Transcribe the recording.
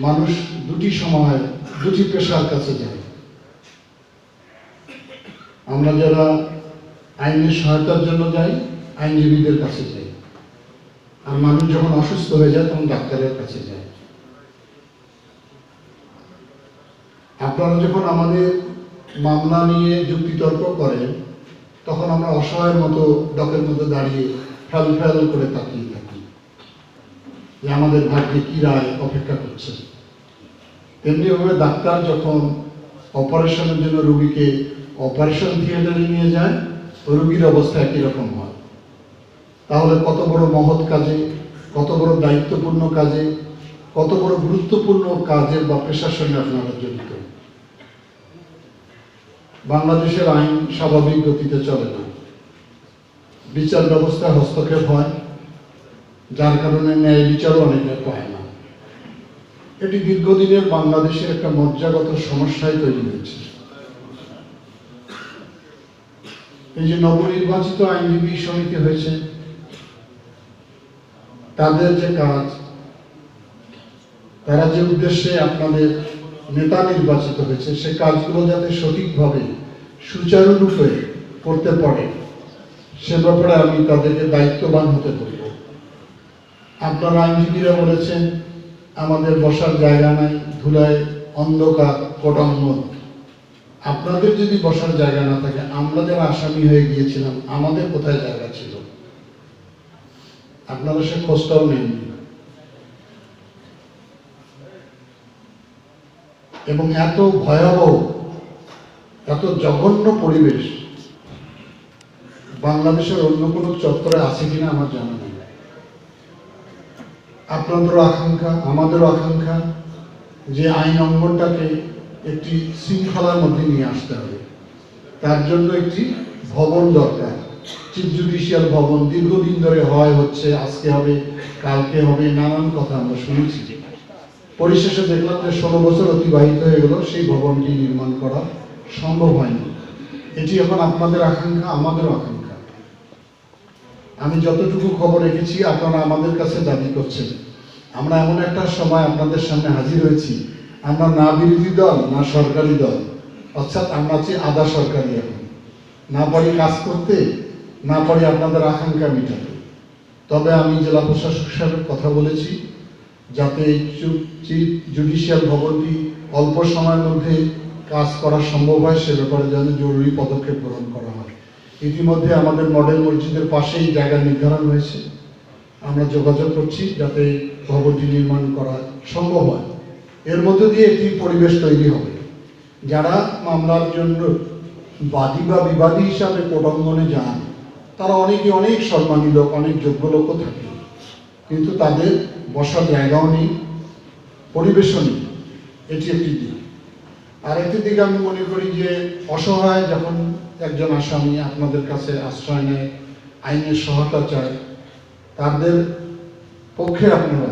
মানুষ দুটি সময় দুটি পেশার কাছে যায়। আমরা যারা আইনের সহায়তার জন্য যাই, আইনজীবীদের কাছে যাই, আর মানুষ যখন অসুস্থ হয়ে যায় তখন ডাক্তারের কাছে যায়। আপনারা যখন আমাদের মামলা নিয়ে যুক্তিতর্ক করেন তখন আমরা অসহায়ের মতো ডকের মধ্যে দাঁড়িয়ে ফ্যাল ফ্যাল করে তাকিয়ে থাকি যে আমাদের ভাগ্যে কি রায় অপেক্ষা করছে। তেমনিভাবে ডাক্তার যখন অপারেশনের জন্য রোগীকে অপারেশন থিয়েটারে নিয়ে যায়, রোগীর অবস্থা একই রকম হয়। তাহলে কত বড় মহৎ কাজে, কত বড় দায়িত্বপূর্ণ কাজে, কত বড় গুরুত্বপূর্ণ কাজের বা পেশার সঙ্গে আপনারা জড়িত। বাংলাদেশের আইন স্বাভাবিক গতিতে চলে না, বিচার ব্যবস্থায় হস্তক্ষেপ হয়, যার কারণে ন্যায় বিচারও অনেকে পায় না। এটি দীর্ঘদিনের বাংলাদেশের একটা মজ্জাগত সমস্যায় তৈরি হয়েছে। এই যে নবনির্বাচিত আইনজীবী সমিতি হয়েছে, তাদের যে কাজ, তারা যে উদ্দেশ্যে আপনাদের নেতা নির্বাচিত হয়েছে, সে কাজগুলো যাতে সঠিকভাবে সুচারুরূপে করতে পারে সে ব্যাপারে আমি তাদেরকে দায়িত্ববান হতে বলব। আপনারা আইনজীবীরা বলেছেন আমাদের বসার জায়গা নাই, ধুলায় অন্ধকার কোটাঙ্গন। আপনাদের যদি বসার জায়গা না থাকে, আমরা যারা আসামি হয়ে গিয়েছিলাম আমাদের কোথায় জায়গা ছিল? আপনারা সে খোঁজটাও নেননি। এবং এত ভয়াবহ, এত জঘন্য পরিবেশ বাংলাদেশের অন্য কোনো চত্বরে আছে কিনা আমার জানা নেই। আপনাদেরও আকাঙ্ক্ষা, আমাদেরও আকাঙ্ক্ষা যে আইন অঙ্গনটাকে একটি শৃঙ্খলার মধ্যে নিয়ে আসতে হবে। তার জন্য একটি ভবন দরকার, চিফ জুডিশিয়াল ভবন। দীর্ঘদিন ধরে হচ্ছে, আজকে হবে, কালকে হবে, নানান কথা আমরা শুনেছি। পরিশেষে দেখলাম যে 16 বছর অতিবাহিত হয়ে গেল, সেই ভবনটি নির্মাণ করা সম্ভব হয়নি। এটি এখন আপনাদের আকাঙ্ক্ষা, আমাদেরও আকাঙ্ক্ষা। আমি যতটুকু খবর রেখেছি আপনারা আমাদের কাছে দাবি করছেন। আমরা এমন একটা সময় আপনাদের সামনে হাজির হয়েছি, আমরা না বিরোধী দল না সরকারি দল, অর্থাৎ আমরা আছি আধা সরকারি। এখন না পারি কাজ করতে, না পারি আপনাদের আকাঙ্ক্ষা মেটাতে। তবে আমি জেলা প্রশাসক সাহেবের কথা বলেছি যাতে চিফ জুডিশিয়াল ভবনটি অল্প সময়ের মধ্যে কাজ করা সম্ভব হয় সে ব্যাপারে যেন জরুরি পদক্ষেপ গ্রহণ করা হয়। ইতিমধ্যে আমাদের মডেল মসজিদের পাশেই জায়গা নির্ধারণ হয়েছে, আমরা যোগাযোগ করছি যাতে ভবনটি নির্মাণ করা সম্ভব হয়। এর মধ্যে দিয়ে একটি পরিবেশ তৈরি হবে। যারা মামলার জন্য বাদী বা বিবাদী হিসাবে কোটাঙ্গনে যান তারা অনেকে অনেক সম্মানী লোক, অনেক যোগ্য লোকও থাকে, কিন্তু তাদের বসার জায়গাও নেই, পরিবেশও নেই। এটি একটি দিক। আরেকটি দিক আমি মনে করি যে অসহায় যখন একজন আসামি আপনাদের কাছে আশ্রয় নেয়, আইনের সহায়তা চায়, তাদের পক্ষে আপনারা